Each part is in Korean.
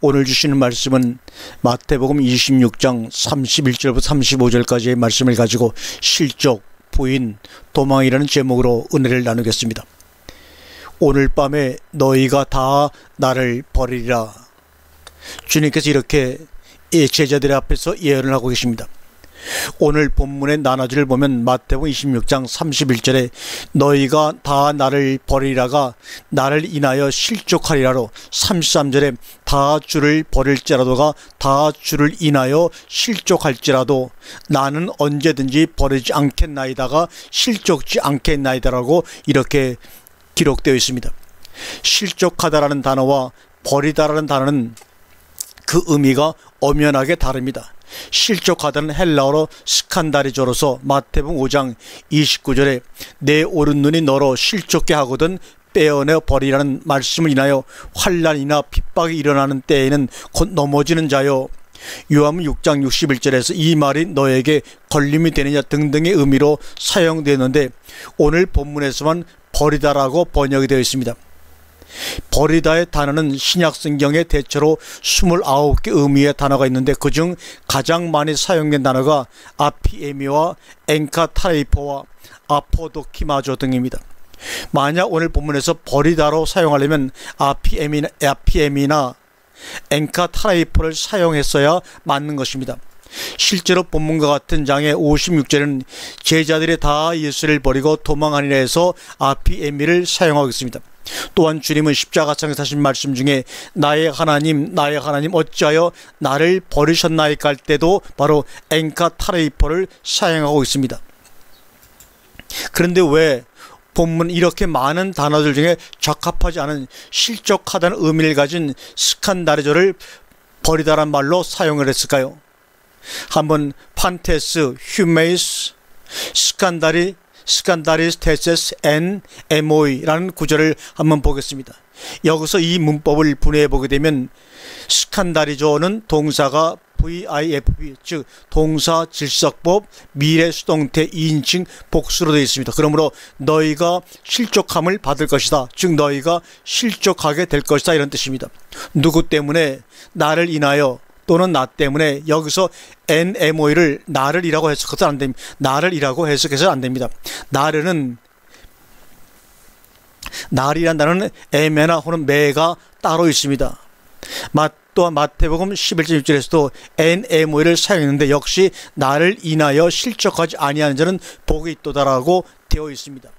오늘 주시는 말씀은 마태복음 26장 31절부터 35절까지의 말씀을 가지고 실족, 부인, 도망이라는 제목으로 은혜를 나누겠습니다. 오늘 밤에 너희가 다 나를 버리리라. 주님께서 이렇게 제자들 앞에서 예언을 하고 계십니다. 오늘 본문의 나눠지를 보면 마태복음 26장 31절에 너희가 다 나를 버리리라가 나를 인하여 실족하리라로, 33절에 다 주를 버릴지라도가 다 주를 인하여 실족할지라도 나는 언제든지 버리지 않겠나이다가 실족지 않겠나이다라고 이렇게 기록되어 있습니다. 실족하다라는 단어와 버리다라는 단어는 그 의미가 엄연하게 다릅니다. 실족하다는 헬라어로 스칸다리조로서 마태복음 5장 29절에 내 오른눈이 너로 실족게 하거든 빼어내 버리라는 말씀을 인하여 환난이나 핍박이 일어나는 때에는 곧 넘어지는 자요, 요한복음 6장 61절에서 이 말이 너에게 걸림이 되느냐 등등의 의미로 사용되는데 오늘 본문에서만 버리다라고 번역이 되어 있습니다. 버리다의 단어는 신약성경의 대체로 29개 의미의 단어가 있는데 그중 가장 많이 사용된 단어가 아피에미와 엔카타레이포와 아포도키마조 등입니다. 만약 오늘 본문에서 버리다로 사용하려면 아피에미나 엔카타레이포를 사용했어야 맞는 것입니다. 실제로 본문과 같은 장의 56절은 제자들이 다 예수를 버리고 도망하니라 해서 아피에미를 사용하고 있습니다. 또한 주님은 십자가상에서 하신 말씀 중에 나의 하나님 어찌하여 나를 버리셨나이까 할 때도 바로 엔카타레이포를 사용하고 있습니다. 그런데 왜 본문 이렇게 많은 단어들 중에 적합하지 않은 실족하다는 의미를 가진 스칸다리조를 버리다란 말로 사용을 했을까요? 한번 판테스, 휴메이스, 스칸다리스 테세스 엔 에모이라는 구절을 한번 보겠습니다. 여기서 이 문법을 분해해 보게 되면 스칸다리조는 동사가 VIFB, 즉 동사 질석법 미래 수동태 2인칭 복수로 되어 있습니다. 그러므로 너희가 실족함을 받을 것이다, 즉 너희가 실족하게 될 것이다, 이런 뜻입니다. 누구 때문에? 나를 인하여 또는 나 때문에. 여기서 NMO를 나를이라고 해석해서는 안 됩니다. 나를이라고 해석해서는 안 됩니다. 날이란 단어는 에메나 혹은 메가 따로 있습니다. 또한 마태복음 11절 6절에서도 NMO를 사용했는데 역시 나를 인하여 실족하지 아니하는 자는 복이 있도다라고 되어 있습니다.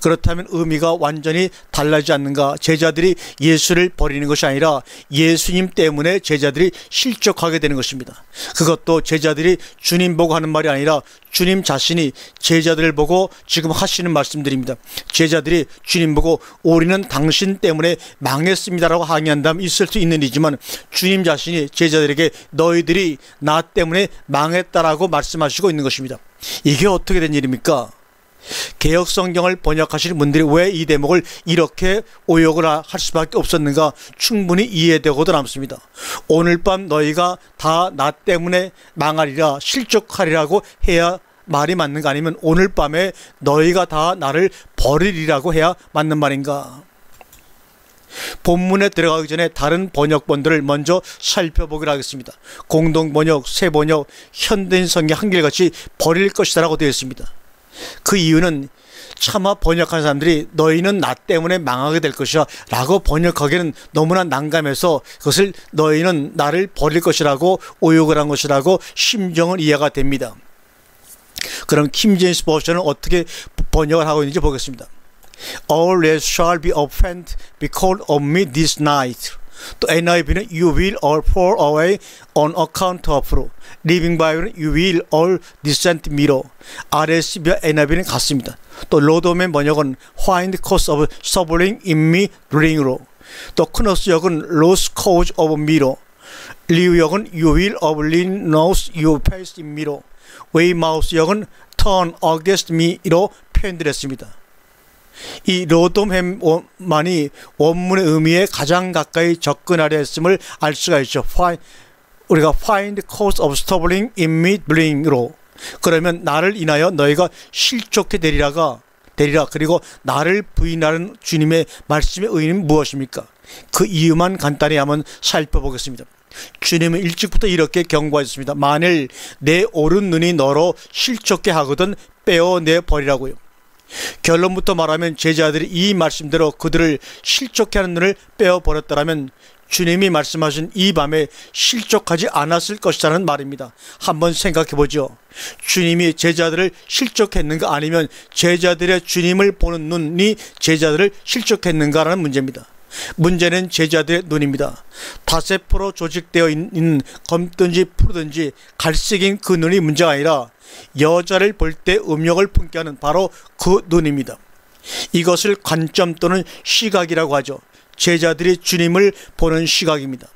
그렇다면 의미가 완전히 달라지지 않는가? 제자들이 예수를 버리는 것이 아니라 예수님 때문에 제자들이 실족하게 되는 것입니다. 그것도 제자들이 주님 보고 하는 말이 아니라 주님 자신이 제자들을 보고 지금 하시는 말씀들입니다. 제자들이 주님 보고 우리는 당신 때문에 망했습니다라고 항의한다면 있을 수 있는 일이지만 주님 자신이 제자들에게 너희들이 나 때문에 망했다라고 말씀하시고 있는 것입니다. 이게 어떻게 된 일입니까? 개혁성경을 번역하시는 분들이 왜 이 대목을 이렇게 오역을 할 수밖에 없었는가 충분히 이해되고도 남습니다. 오늘 밤 너희가 다 나 때문에 망하리라, 실족하리라고 해야 말이 맞는가, 아니면 오늘 밤에 너희가 다 나를 버리리라고 해야 맞는 말인가? 본문에 들어가기 전에 다른 번역본들을 먼저 살펴보기로 하겠습니다. 공동번역, 새번역, 현대인 성경 한결같이 버릴 것이다 라고 되어 있습니다. 그 이유는 차마 번역한 사람들이 너희는 나 때문에 망하게 될 것이야 라고 번역하기에는 너무나 난감해서 그것을 너희는 나를 버릴 것이라고 오역을 한 것이라고 심정은 이해가 됩니다. 그럼 킹제임스 버전은 어떻게 번역을 하고 있는지 보겠습니다. All that shall be offended because of me this night. 또 NIV는 You will all fall away on account of. Living Bible는 You will all dissent me로. RSV와 NIV는 같습니다. 또 로드맨 번역은 Find cause of suffering in me bring으로. 또 크노스 역은 Lost cause of me로. 리우 역은 You will oblivion knows your face in me로. 웨이마우스 역은 Turn against me로 표현드렸습니다. 이 로돔햄만이 원문의 의미에 가장 가까이 접근하려 했음을 알 수가 있죠. 우리가 find cause of stumbling in me bring으로, 그러면 나를 인하여 너희가 실족해 되리라, 그리고 나를 부인하는 주님의 말씀의 의미는 무엇입니까? 그 이유만 간단히 한번 살펴보겠습니다. 주님은 일찍부터 이렇게 경고하셨습니다. 만일 내 오른 눈이 너로 실족게 하거든 빼어내 버리라고요. 결론부터 말하면 제자들이 이 말씀대로 그들을 실족해 하는 눈을 빼어버렸더라면 주님이 말씀하신 이 밤에 실족하지 않았을 것이라는 말입니다. 한번 생각해보죠. 주님이 제자들을 실족했는가 아니면 제자들의 주님을 보는 눈이 제자들을 실족했는가라는 문제입니다. 문제는 제자들의 눈입니다. 다세포로 조직되어 있는 검든지 푸르든지 갈색인 그 눈이 문제가 아니라 여자를 볼 때 음욕을 품게 하는 바로 그 눈입니다. 이것을 관점 또는 시각이라고 하죠. 제자들이 주님을 보는 시각입니다.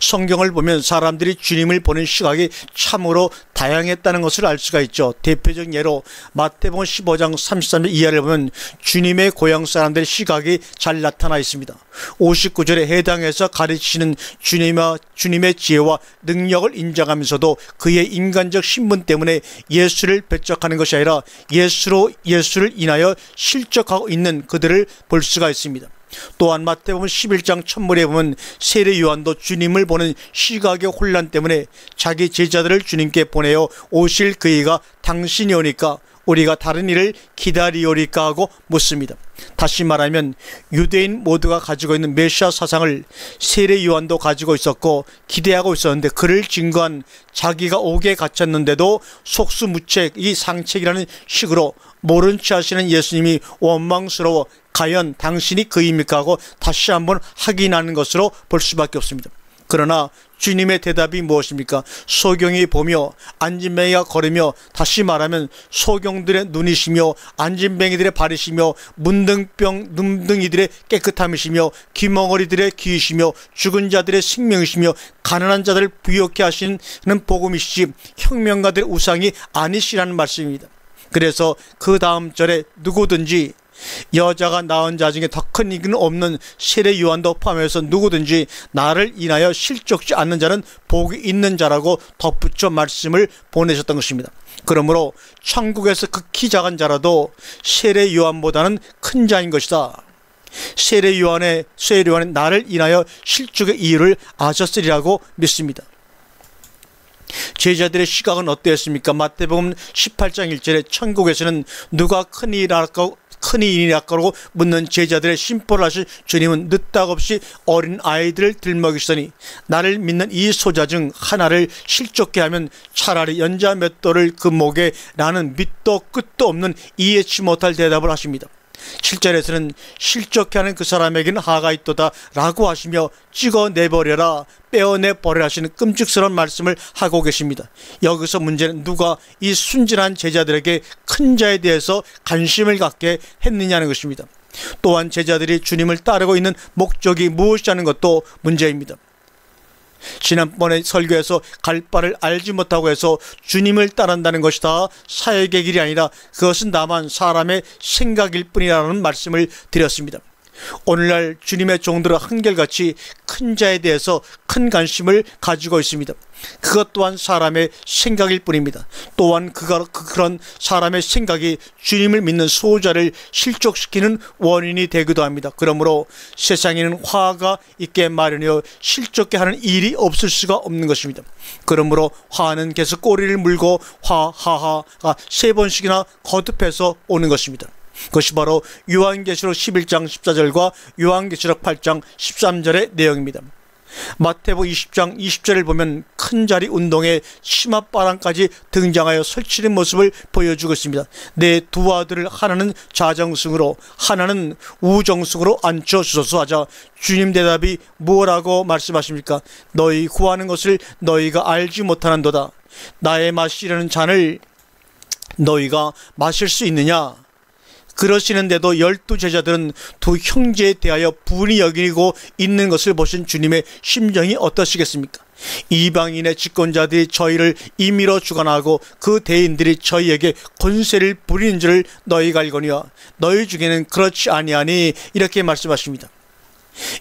성경을 보면 사람들이 주님을 보는 시각이 참으로 다양했다는 것을 알 수가 있죠. 대표적인 예로 마태복음 15장 33절 이하를 보면 주님의 고향 사람들의 시각이 잘 나타나 있습니다. 59절에 해당해서 가르치시는 주님의 지혜와 능력을 인정하면서도 그의 인간적 신분 때문에 예수를 배척하는 것이 아니라 예수를 인하여 실족하고 있는 그들을 볼 수가 있습니다. 또한 마태복음 11장 첫물에 보면 세례 요한도 주님을 보는 시각의 혼란 때문에 자기 제자들을 주님께 보내어 오실 그이가 당신이 오니까 우리가 다른 일을 기다리오리까 하고 묻습니다. 다시 말하면 유대인 모두가 가지고 있는 메시아 사상을 세례 요한도 가지고 있었고 기대하고 있었는데 그를 증거한 자기가 옥에 갇혔는데도 속수무책, 상책이라는 식으로 모른 체 하시는 예수님이 원망스러워 과연 당신이 그입니까 하고 다시 한번 확인하는 것으로 볼 수밖에 없습니다. 그러나 주님의 대답이 무엇입니까? 소경이 보며 안진뱅이가 걸으며, 다시 말하면 소경들의 눈이시며 안진뱅이들의 발이시며 문둥이들의 깨끗함이시며 귀멍어리들의 귀이시며 죽은 자들의 생명이시며 가난한 자들을 부욕케 하시는 복음이시지 혁명가들의 우상이 아니시라는 말씀입니다. 그래서 그 다음 절에 누구든지 여자가 낳은 자 중에 더 큰 이는 없는 세례 요한도 포함해서 누구든지 나를 인하여 실족지 않는 자는 복이 있는 자라고 덧붙여 말씀을 보내셨던 것입니다. 그러므로 천국에서 극히 작은 자라도 세례 요한보다는 큰 자인 것이다. 세례 요한의 나를 인하여 실족의 이유를 아셨으리라고 믿습니다. 제자들의 시각은 어땠습니까? 마태복음 18장 1절에 천국에서는 누가 큰 일이라고 묻는 제자들의 심포를 하신 주님은 늦다없이 어린 아이들을 들먹이시더니 나를 믿는 이 소자 중 하나를 실족케 하면 차라리 연자 몇 돌을 그 목에 라는 밑도 끝도 없는 이해치 못할 대답을 하십니다. 7절에서는 실족케 하는 그 사람에게는 하가 있도다 라고 하시며 찍어내버려라, 빼어내버려라 하시는 끔찍스러운 말씀을 하고 계십니다. 여기서 문제는 누가 이 순진한 제자들에게 큰 자에 대해서 관심을 갖게 했느냐는 것입니다. 또한 제자들이 주님을 따르고 있는 목적이 무엇이냐는 것도 문제입니다. 지난번에 설교에서 갈 바를 알지 못하고 해서 주님을 따른다는 것이 다 사역의 길이 아니라 그것은 다만 사람의 생각일 뿐이라는 말씀을 드렸습니다. 오늘날 주님의 종들은 한결같이 큰 자에 대해서 큰 관심을 가지고 있습니다. 그것 또한 사람의 생각일 뿐입니다. 또한 그런 사람의 생각이 주님을 믿는 소자를 실족시키는 원인이 되기도 합니다. 그러므로 세상에는 화가 있게 마련이여 실족게 하는 일이 없을 수가 없는 것입니다. 그러므로 화는 계속 꼬리를 물고 하하하가 3번씩이나 거듭해서 오는 것입니다. 그것이 바로 요한계시록 11장 14절과 요한계시록 8장 13절의 내용입니다. 마태복음 20장 20절을 보면 큰 자리 운동에 치맛바람까지 등장하여 설치는 모습을 보여주고 있습니다. 내 두 아들을 하나는 자정승으로 하나는 우정승으로 앉혀주소서 하자 주님 대답이 뭐라고 말씀하십니까? 너희 구하는 것을 너희가 알지 못하는도다. 나의 마시려는 잔을 너희가 마실 수 있느냐? 그러시는데도 12 제자들은 두 형제에 대하여 분이 여기고 있는 것을 보신 주님의 심정이 어떠시겠습니까? 이방인의 집권자들이 저희를 임의로 주관하고 그 대인들이 저희에게 권세를 부리는 줄을 너희가 알거니와 너희 중에는 그렇지 아니하니, 이렇게 말씀하십니다.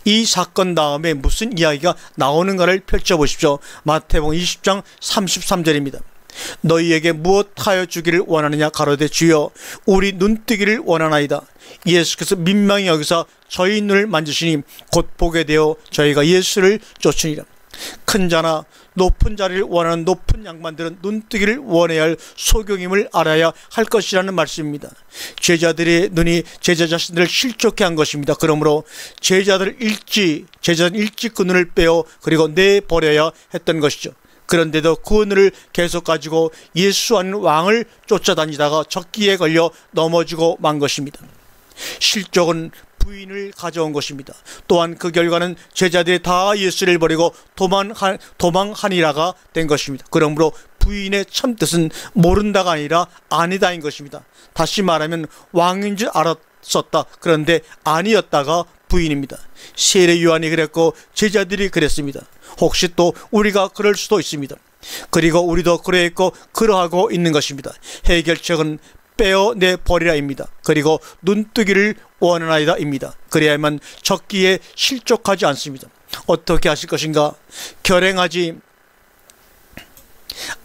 이 사건 다음에 무슨 이야기가 나오는가를 펼쳐보십시오. 마태복음 20장 33절입니다. 너희에게 무엇하여 주기를 원하느냐 가로되 주여 우리 눈뜨기를 원하나이다. 예수께서 민망히 여기서 저희 눈을 만지시니 곧 보게 되어 저희가 예수를 쫓으니라. 큰 자나 높은 자리를 원하는 높은 양반들은 눈뜨기를 원해야 할 소경임을 알아야 할 것이라는 말씀입니다. 제자들의 눈이 제자 자신들을 실족해 한 것입니다. 그러므로 제자들은 일찍 그 눈을 빼어 그리고 내버려야 했던 것이죠. 그런데도 그 눈을 계속 가지고 예수 아닌 왕을 쫓아다니다가 적기에 걸려 넘어지고 만 것입니다. 실족은 부인을 가져온 것입니다. 또한 그 결과는 제자들이 다 예수를 버리고 도망하니라가 된 것입니다. 그러므로 부인의 참뜻은 모른다가 아니라 아니다인 것입니다. 다시 말하면 왕인 줄 알았었다. 그런데 아니었다가 부인입니다. 세례 요한이 그랬고 제자들이 그랬습니다. 혹시 또 우리가 그럴 수도 있습니다. 그리고 우리도 그러했고 그러하고 있는 것입니다. 해결책은 빼어내 버리라입니다. 그리고 눈뜨기를 원하나이다 입니다. 그래야만 적기에 실족하지 않습니다. 어떻게 하실 것인가? 결행하지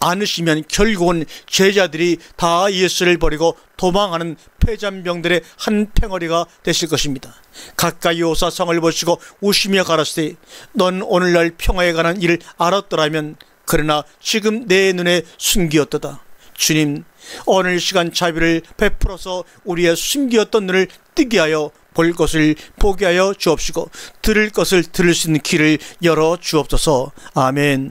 않으시면 결국은 제자들이 다 예수를 버리고 도망하는 패잔병들의 한 팽어리가 되실 것입니다. 가까이 오사 성을 보시고 우시며 가라사대 넌 오늘날 평화에 관한 일을 알았더라면 그러나 지금 내 눈에 숨기었도다. 주님, 오늘 시간 자비를 베풀어서 우리의 숨기었던 눈을 뜨게 하여 볼 것을 보게 하여 주옵시고 들을 것을 들을 수 있는 귀를 열어 주옵소서. 아멘.